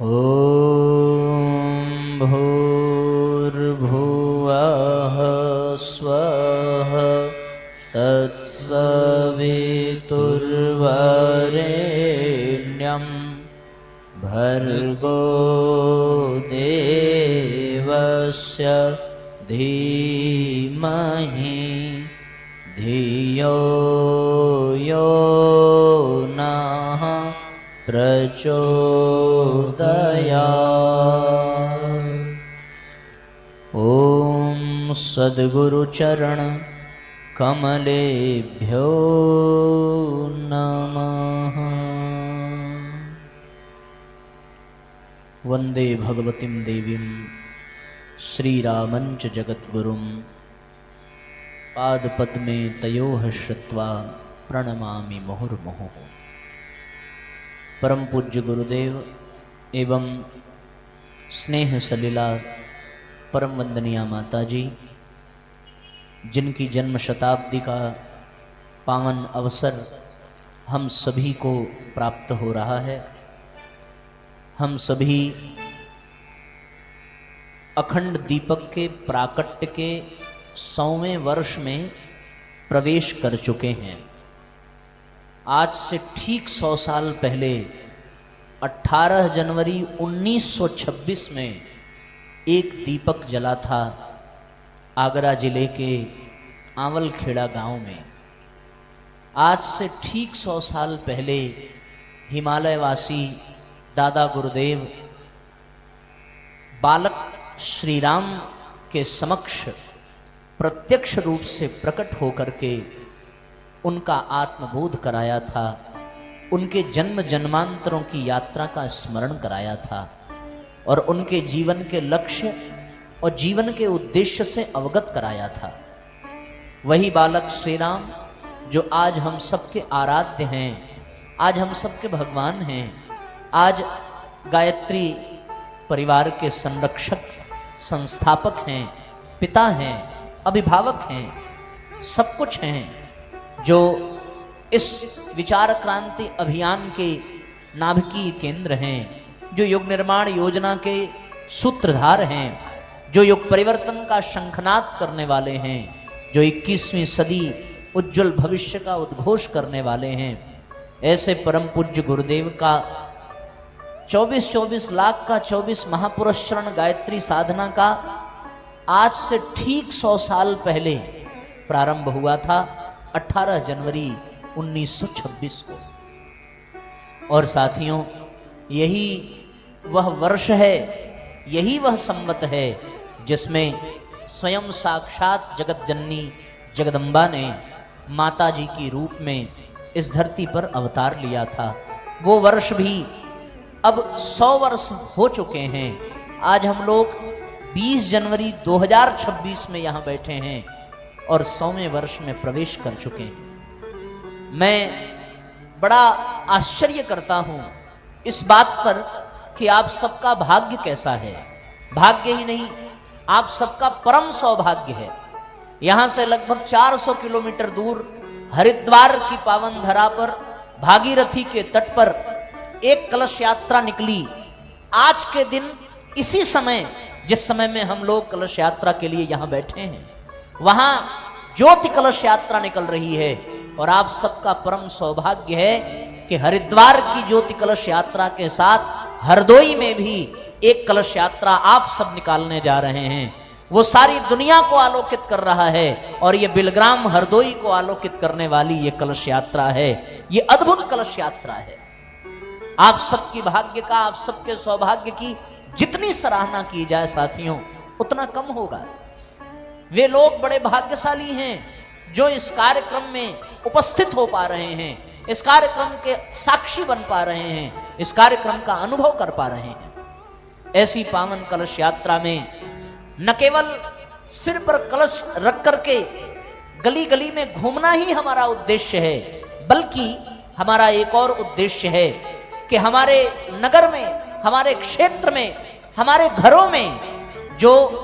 ॐ भूर्भुवः स्वः तत्सवितुर्वरेण्यं भर्गो देवस्य धीमहि धियो यो नः प्रचोदयात्। ॐ सद्गुरुचरण कमलेभ्यो नमः। वंदे भगवतीं देवीं श्रीरामं च जगद्गुरुं पादपद्मे तयोः श्रुत्वा प्रणमामि मुहुर्मुहुः। परम पूज्य गुरुदेव एवं स्नेह सलीला परम वंदनीय माता जी, जिनकी जन्म शताब्दी का पावन अवसर हम सभी को प्राप्त हो रहा है, हम सभी अखंड दीपक के प्राकट्य के 100वें वर्ष में प्रवेश कर चुके हैं। आज से ठीक 100 साल पहले 18 जनवरी 1926 में एक दीपक जला था आगरा जिले के आंवलखेड़ा गांव में। आज से ठीक 100 साल पहले हिमालयवासी दादा गुरुदेव बालक श्री राम के समक्ष प्रत्यक्ष रूप से प्रकट होकर के उनका आत्मबोध कराया था, उनके जन्म जन्मांतरों की यात्रा का स्मरण कराया था और उनके जीवन के लक्ष्य और जीवन के उद्देश्य से अवगत कराया था। वही बालक श्री राम जो आज हम सबके आराध्य हैं, आज हम सबके भगवान हैं, आज गायत्री परिवार के संरक्षक संस्थापक हैं, पिता हैं, अभिभावक हैं, सब कुछ हैं, जो इस विचार क्रांति अभियान के नाभिकीय केंद्र हैं, जो युग निर्माण योजना के सूत्रधार हैं, जो युग परिवर्तन का शंखनाद करने वाले हैं, जो 21वीं सदी उज्जवल भविष्य का उद्घोष करने वाले हैं। ऐसे परम पूज्य गुरुदेव का 24 लाख का 24 महापुरुष चरण गायत्री साधना का आज से ठीक 100 साल पहले प्रारंभ हुआ था, 18 जनवरी 1926 को। और साथियों, यही वह वर्ष है, यही वह संवत है जिसमें स्वयं साक्षात जगत जननी जगदम्बा ने माता जी की रूप में इस धरती पर अवतार लिया था। वो वर्ष भी अब 100 वर्ष हो चुके हैं। आज हम लोग 20 जनवरी 2026 में यहाँ बैठे हैं और 100वें वर्ष में प्रवेश कर चुके हैं। मैं बड़ा आश्चर्य करता हूँ इस बात पर कि आप सबका भाग्य कैसा है। भाग्य ही नहीं, आप सबका परम सौभाग्य है। यहाँ से लगभग 400 किलोमीटर दूर हरिद्वार की पावन धरा पर भागीरथी के तट पर एक कलश यात्रा निकली। आज के दिन इसी समय, जिस समय में हम लोग कलश यात्रा के लिए यहाँ बैठे हैं, वहां ज्योति कलश यात्रा निकल रही है। और आप सबका परम सौभाग्य है कि हरिद्वार की ज्योति कलश यात्रा के साथ हरदोई में भी एक कलश यात्रा आप सब निकालने जा रहे हैं। वो सारी दुनिया को आलोकित कर रहा है और ये बिलग्राम हरदोई को आलोकित करने वाली ये कलश यात्रा है। ये अद्भुत कलश यात्रा है। आप सबकी भाग्य का, आप सबके सौभाग्य की जितनी सराहना की जाए साथियों, उतना कम होगा। वे लोग बड़े भाग्यशाली हैं जो इस कार्यक्रम में उपस्थित हो पा रहे हैं, इस कार्यक्रम के साक्षी बन पा रहे हैं, इस कार्यक्रम का अनुभव कर पा रहे हैं। ऐसी पावन कलश यात्रा में न केवल सिर पर कलश रख करके गली गली में घूमना ही हमारा उद्देश्य है, बल्कि हमारा एक और उद्देश्य है कि हमारे नगर में, हमारे क्षेत्र में, हमारे घरों में जो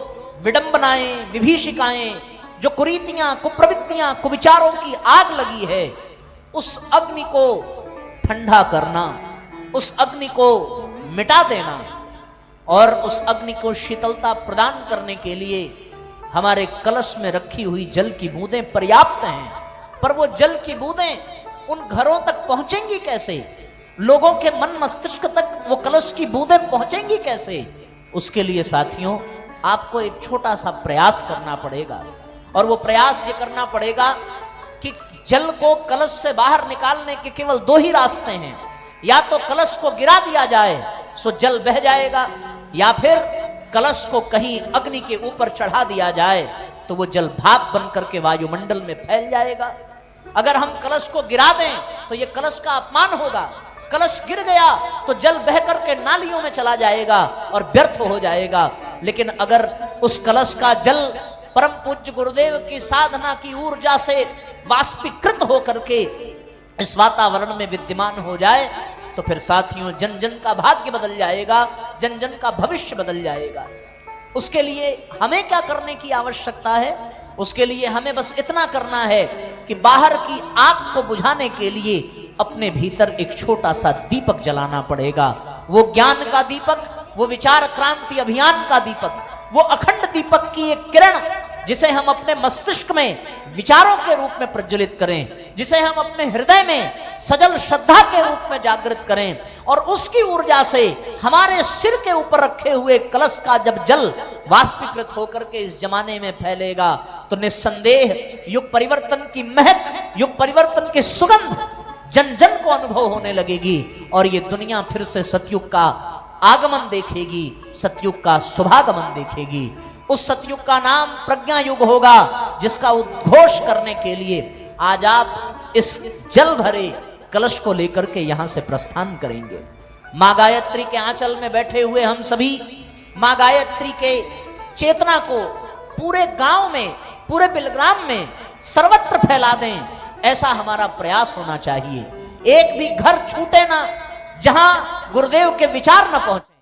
विडंबनाएं, विभीषिकाएं, जो कुरीतियां, कुप्रवृत्तियां, कुविचारों की आग लगी है, उस अग्नि को ठंडा करना, उस अग्नि को मिटा देना और उस अग्नि को शीतलता प्रदान करने के लिए हमारे कलश में रखी हुई जल की बूंदें पर्याप्त हैं, पर वो जल की बूंदें उन घरों तक पहुंचेंगी कैसे? लोगों के मन मस्तिष्क तक वो कलश की बूंदें पहुंचेंगी कैसे? उसके लिए साथियों आपको एक छोटा सा प्रयास करना पड़ेगा, और वो प्रयास ये करना पड़ेगा कि जल को कलश से बाहर निकालने के केवल दो ही रास्ते हैं। या तो कलश को गिरा दिया जाए सो जल बह जाएगा, या फिर कलश को कहीं अग्नि के ऊपर चढ़ा दिया जाए तो वो जल भाप बन करके वायुमंडल में फैल जाएगा। अगर हम कलश को गिरा दें तो ये कलश का अपमान होगा। कलश गिर गया तो जल बह करके नालियों में चला जाएगा और व्यर्थ हो जाएगा। लेकिन अगर उस कलश का जल परम पूज्य गुरुदेव की साधना की ऊर्जा से वाष्पीकृत होकर के इस वातावरण में विद्यमान हो जाए तो फिर साथियों जन जन का भाग्य बदल जाएगा, जन जन का भविष्य बदल जाएगा। उसके लिए हमें क्या करने की आवश्यकता है? उसके लिए हमें बस इतना करना है कि बाहर की आग को बुझाने के लिए अपने भीतर एक छोटा सा दीपक जलाना पड़ेगा। वो ज्ञान का दीपक, वो विचार क्रांति अभियान का दीपक, वो अखंड दीपक की एक किरण जिसे हम अपने मस्तिष्क में विचारों के रूप में प्रज्वलित करें, जिसे हम अपने हृदय में सजल श्रद्धा के रूप में जागृत करें, और उसकी ऊर्जा से हमारे सिर के ऊपर रखे हुए कलश का जब जल वाष्पीकृत होकर के इस जमाने में फैलेगा तो निस्संदेह युग परिवर्तन की महक, युग परिवर्तन की सुगंध जन जन को अनुभव होने लगेगी, और ये दुनिया फिर से सतयुग का आगमन देखेगी, सतयुग का शुभागमन देखेगी। उस सतयुग का नाम प्रज्ञा युग होगा, जिसका उद्घोष करने के लिए आज आप इस जल भरे कलश को लेकर के यहां से प्रस्थान करेंगे। मां गायत्री के आंचल में बैठे हुए हम सभी मां गायत्री के चेतना को पूरे गांव में, पूरे बिलग्राम में सर्वत्र फैला दें, ऐसा हमारा प्रयास होना चाहिए। एक भी घर छूटे ना जहां गुरुदेव के विचार न पहुंचे,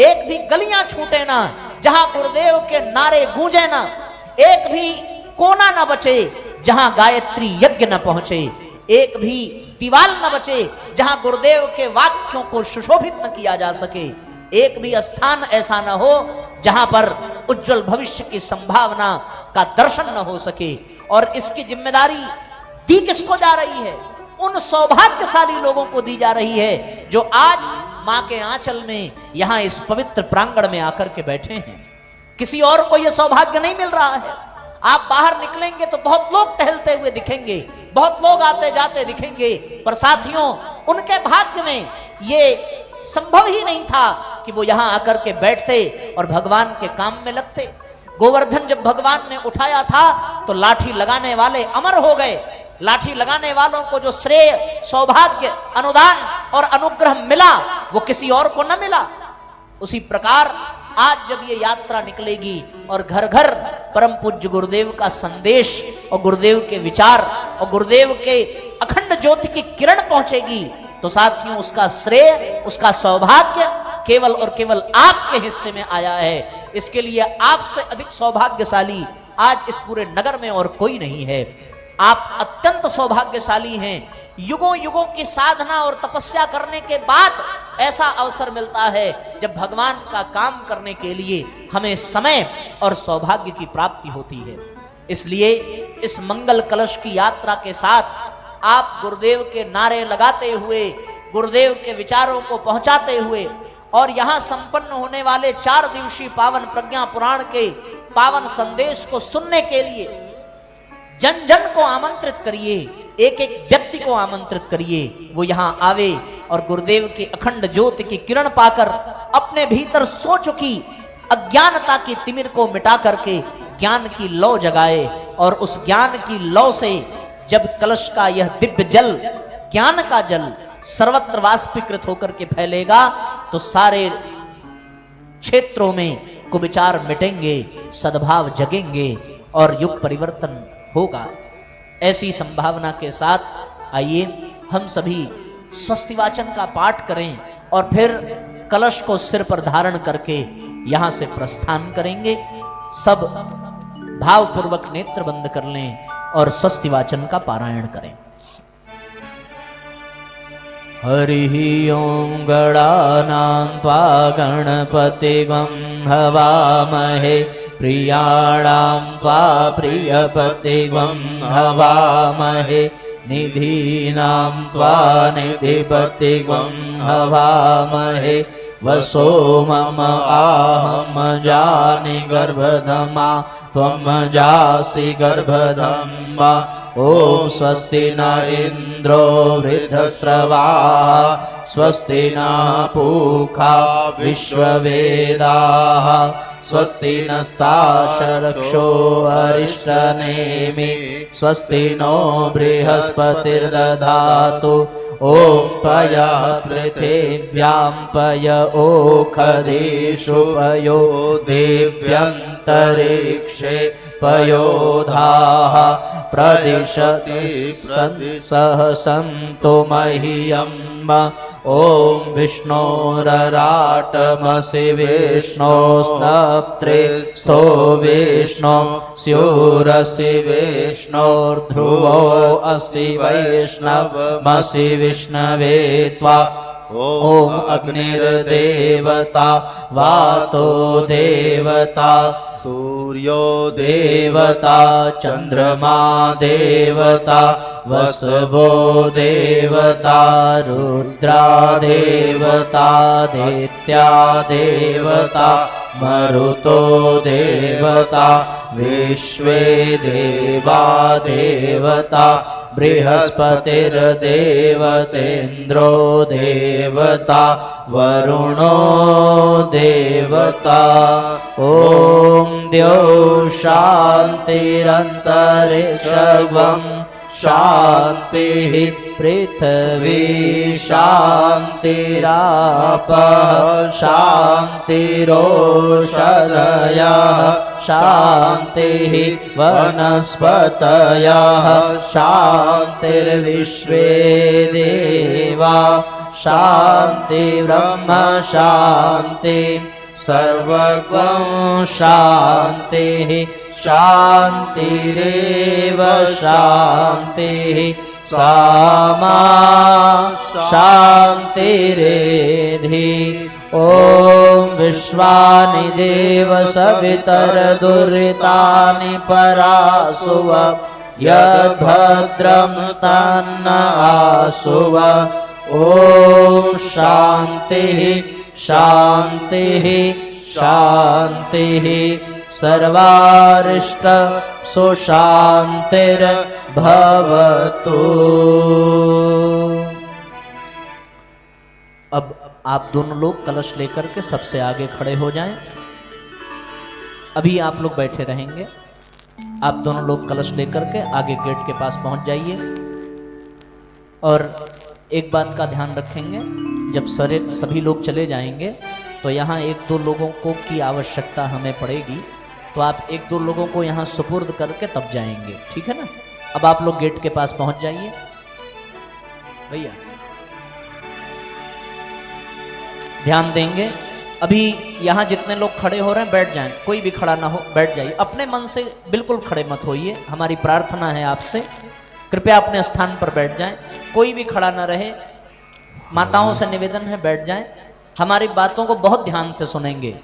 एक भी गलियां छूटे ना जहां गुरुदेव के नारे गूंजे ना, एक भी कोना न बचे जहां गायत्री यज्ञ न पहुंचे, एक भी दीवाल न बचे जहां गुरुदेव के वाक्यों को सुशोभित न किया जा सके, एक भी स्थान ऐसा न हो जहां पर उज्जवल भविष्य की संभावना का दर्शन न हो सके। और इसकी जिम्मेदारी दी किसको जा रही है? उन सौभाग्यशाली लोगों को दी जा रही है जो आज मां के आंचल में यहां इस पवित्र प्रांगण में आकर के बैठे हैं। किसी और को यह सौभाग्य नहीं मिल रहा है। आप बाहर निकलेंगे तो बहुत लोग टहलते हुए दिखेंगे, बहुत लोग आते जाते दिखेंगे, पर साथियों उनके भाग्य में ये संभव ही नहीं था कि वो यहां आकर के बैठते और भगवान के काम में लगते। गोवर्धन जब भगवान ने उठाया था तो लाठी लगाने वाले अमर हो गए। लाठी लगाने वालों को जो श्रेय, सौभाग्य, अनुदान और अनुग्रह मिला वो किसी और को न मिला। उसी प्रकार आज जब ये यात्रा निकलेगी और घर घर परम पूज्य गुरुदेव का संदेश और गुरुदेव के विचार और गुरुदेव के अखंड ज्योति की किरण पहुंचेगी तो साथियों उसका श्रेय, उसका सौभाग्य केवल और केवल आपके हिस्से में आया है। इसके लिए आपसे अधिक सौभाग्यशाली आज इस पूरे नगर में और कोई नहीं है। आप अत्यंत सौभाग्यशाली हैं। युगों युगों की साधना और तपस्या करने के बाद ऐसा अवसर मिलता है जब भगवान का काम करने के लिए हमें समय और सौभाग्य की प्राप्ति होती है। इसलिए इस मंगल कलश की यात्रा के साथ आप गुरुदेव के नारे लगाते हुए, गुरुदेव के विचारों को पहुंचाते हुए और यहाँ संपन्न होने वाले 4 दिवसीय पावन प्रज्ञा पुराण के पावन संदेश को सुनने के लिए जन जन को आमंत्रित करिए, एक एक व्यक्ति को आमंत्रित करिए, वो यहाँ आवे और गुरुदेव की अखंड ज्योति की किरण पाकर अपने भीतर सो चुकी अज्ञानता की तिमिर को मिटा करके ज्ञान की लौ जगाए। और उस ज्ञान की लौ से जब कलश का यह दिव्य जल, ज्ञान का जल सर्वत्र वाष्पीकृत होकर के फैलेगा तो सारे क्षेत्रों में कुविचार मिटेंगे, सद्भाव जगेंगे और युग परिवर्तन होगा। ऐसी संभावना के साथ आइए हम सभी स्वस्ति वाचन का पाठ करें और फिर कलश को सिर पर धारण करके यहां से प्रस्थान करेंगे। सब भावपूर्वक नेत्र बंद कर लें और स्वस्ति वाचन का पारायण करें। हरिः ओं गणानां त्वा गणपतिगं हवामहे प्रियाणां त्वा प्रियपतिगं हवामहे निधीनां त्वा निधिपतिगं हवामहे वसो मम आहम जानि गर्भधमा त्वं जासि गर्भधम्मा ॐ स्वस्ति न इन्द्रो वृद्धस्रवाः स्वस्ति न पूषा विश्ववेदाः स्वस्ति नस्तार्क्ष्यो अरिष्टनेमि स्वस्ति नो बृहस्पतिर्दधातु ॐ पयः पृथिव्यां पय ओखधीषु पयो देव्यन्तरिक्षे पयोधाः प्रदिशति सहसन्तु मह्यम् ॐ विष्णोरराटमसि विष्णोस्तप्त्रे स्थो विष्णो स्योरसि विष्णोर्ध्रुवो असि वैष्णवमसि विष्णवे त्वा ॐ अग्निर्देवता वातो देवता सूर्यो देवता चंद्रमा देवता वसवो देवता रुद्रा देवता दैत्या देवता मरुतो देवता विश्वे देवा देवता बृहस्पतिर्देवतेन्द्रो देवता वरुणो देवता ॐ द्यौः शान्तिरन्तरिक्षं शान्तिः पृथिवी शान्तिरापः शान्तिरोषधयः शान्तिः वनस्पतयः शान्तिर्विश्वे देवा शान्तिर्ब्रह्म शान्ति सर्वगं शान्तिः शान्तिरेव शान्तिः सामा शान्तिरेधि ॐ विश्वानि देव सवितरदुरितानि परासुव यद्भद्रं तन्न आसुव ॐ शान्तिः शान्तिः शान्तिः सर्वारिष्ट सुशान्तिर्भवतु। अब आप दोनों लोग कलश लेकर के सबसे आगे खड़े हो जाएं। अभी आप लोग बैठे रहेंगे, आप दोनों लोग कलश लेकर के आगे गेट के पास पहुंच जाइए। और एक बात का ध्यान रखेंगे, जब सभी लोग चले जाएंगे तो यहाँ एक दो लोगों को की आवश्यकता हमें पड़ेगी, तो आप एक दो लोगों को यहाँ सुपुर्द करके तब जाएंगे, ठीक है ना। अब आप लोग गेट के पास पहुंच जाइए भैया, ध्यान देंगे। अभी यहाँ जितने लोग खड़े हो रहे हैं बैठ जाएं, कोई भी खड़ा ना हो, बैठ जाइए। अपने मन से बिल्कुल खड़े मत होइए, हमारी प्रार्थना है आपसे, कृपया अपने स्थान पर बैठ जाएं, कोई भी खड़ा ना रहे। माताओं से निवेदन है बैठ जाएं, हमारी बातों को बहुत ध्यान से सुनेंगे।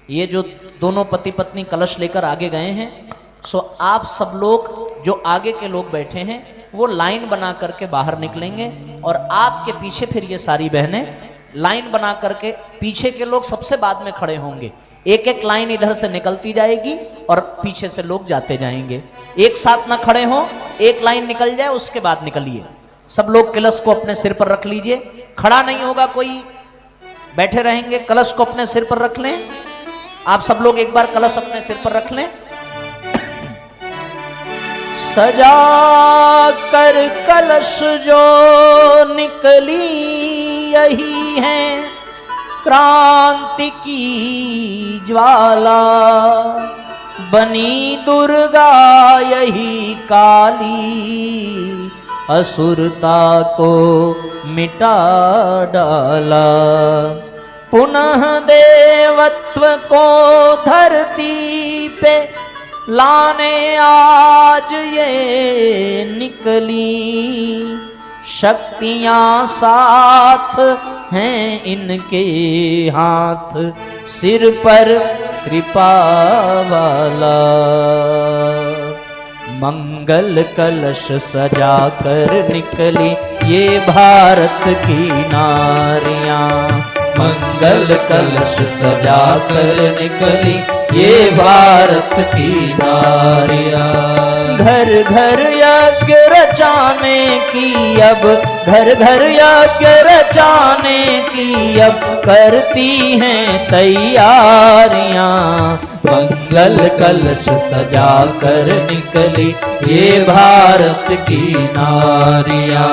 ये जो दोनों पति पत्नी कलश लेकर आगे गए हैं, सो आप सब लोग जो आगे के लोग बैठे हैं वो लाइन बना करके बाहर निकलेंगे और आपके पीछे फिर ये सारी बहनें लाइन बना करके, पीछे के लोग सबसे बाद में खड़े होंगे। एक एक लाइन इधर से निकलती जाएगी और पीछे से लोग जाते जाएंगे। एक साथ ना खड़े हों, एक लाइन निकल जाए उसके बाद निकलिए। सब लोग कलश को अपने सिर पर रख लीजिए, खड़ा नहीं होगा कोई, बैठे रहेंगे। कलश को अपने सिर पर रख लें, आप सब लोग एक बार कलश अपने सिर पर रख लें। सजा कर कलश जो निकली यही है क्रांति की ज्वाला, बनी दुर्गा यही काली, असुरता को मिटा डाला। पुनः देवत्व को धरती पे लाने आज ये निकली, शक्तियां साथ हैं इनके हाथ, सिर पर कृपा वाला। मंगल कलश सजा कर निकली ये भारत की नारियां, मंगल कलश सजा कर निकली ये भारत की नारियां। घर घर यज्ञ रचाने की अब, घर घर यज्ञ रचाने की अब करती हैं तैयारियां। मंगल कलश सजा कर निकली ये भारत की नारियां,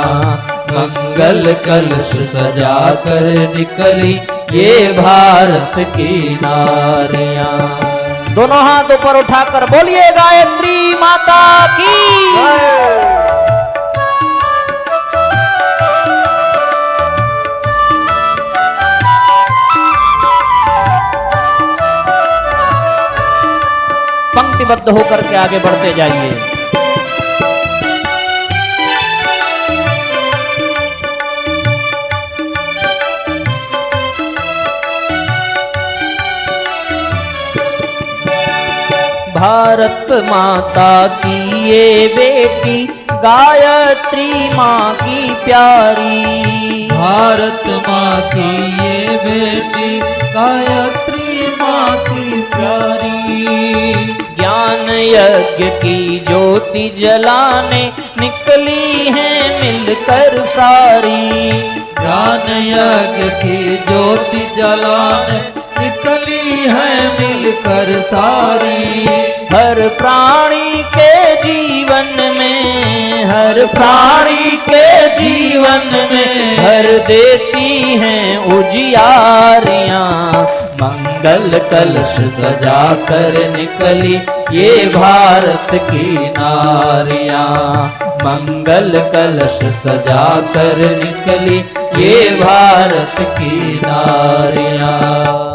मंगल कलश सजा कर निकली ये भारत की नारियां। दोनों हाथ ऊपर उठाकर बोलिए गायत्री माता की। पंक्तिबद्ध होकर के आगे बढ़ते जाइए। भारत माता की ये बेटी गायत्री माँ की प्यारी, भारत माँ की ये बेटी गायत्री माँ की प्यारी। ज्ञान यज्ञ की ज्योति जलाने निकली है मिलकर सारी, ज्ञान यज्ञ की ज्योति जलाने निकली है मिलकर सारी। हर प्राणी के जीवन में, हर प्राणी के जीवन में भर देती हैं उजियारियां। मंगल कलश सजा कर निकली ये भारत की नारियां, मंगल कलश सजा कर निकली ये भारत की नारियां।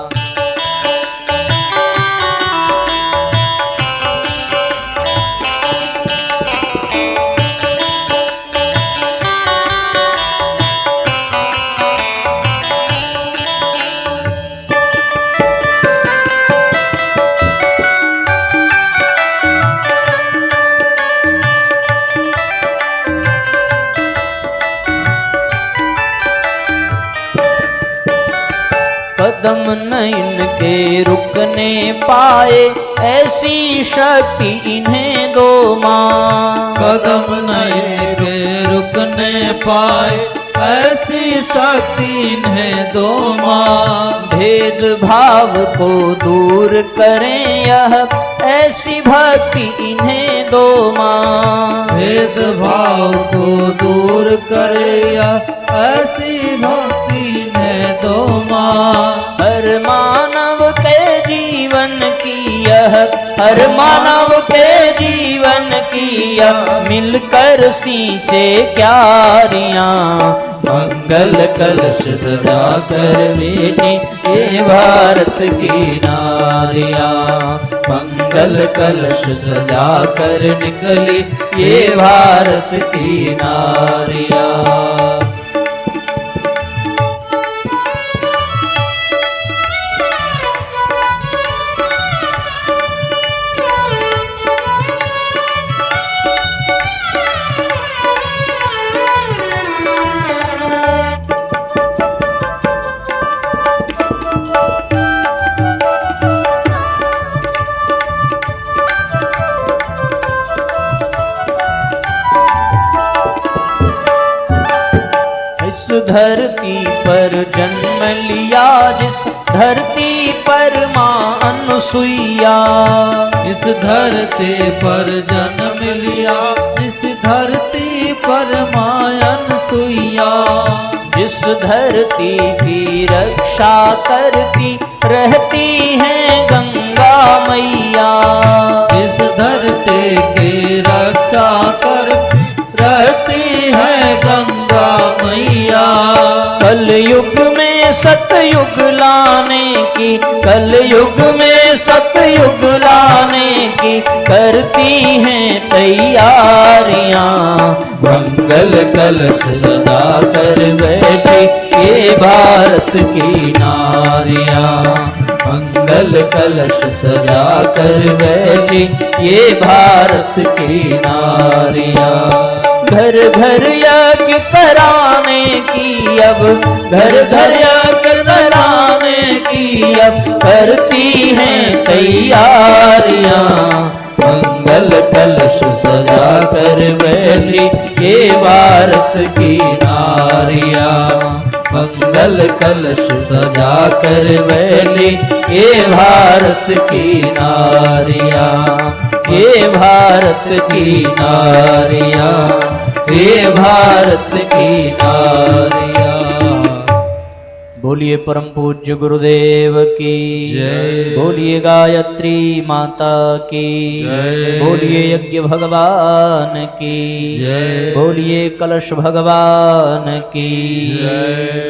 कदम न इनके रुकने पाए ऐसी शक्ति इन्हें दो माँ, कदम न इनके रुकने पाए ऐसी शक्ति इन्हें दो माँ। भेद भाव को दूर करें यह ऐसी भक्ति इन्हें दो माँ, भेद भाव को दूर करें यह ऐसी भक्ति इन्हें दो माँ। हर मानव के जीवन की यह, हर मानव के जीवन की यह मिलकर सींचे क्यारियां। मंगल कलश सजा कर बेटी ये भारत की नारियां, मंगल कलश सजा कर निकली ये भारत की नारियां। धरती पर जन्म लिया जिस धरती पर माँ अनुसुईया, इस धरती पर जन्म लिया जिस धरती पर माँ अनुसुईया। जिस धरती की रक्षा करती रहती है गंगा मैया, इस धरती की रक्षा करती रहती है गंगा मैया। कलयुग में सतयुग लाने की, कलयुग में सतयुग लाने की कर करती हैं तैयारियां। मंगल कलश सजा कर बैठी ये भारत की नारियां। मंगल कलश सजा कर बैठी ये भारत की नारियां। घर घर यज्ञ कराने की अब, घर घर यज्ञ कराने की अब करती हैं तैयारियां। मंगल कलश सजा कर बैठी ये भारत की नारियां। मंगल कलश सजा कर बैठी ये भारत की नारियां। ये भारत की नारियां, ये भारत की नारियां। बोलिए परम पूज्य गुरुदेव की जय। बोलिए गायत्री माता की जय। बोलिए यज्ञ भगवान की जय। बोलिए कलश भगवान की जय।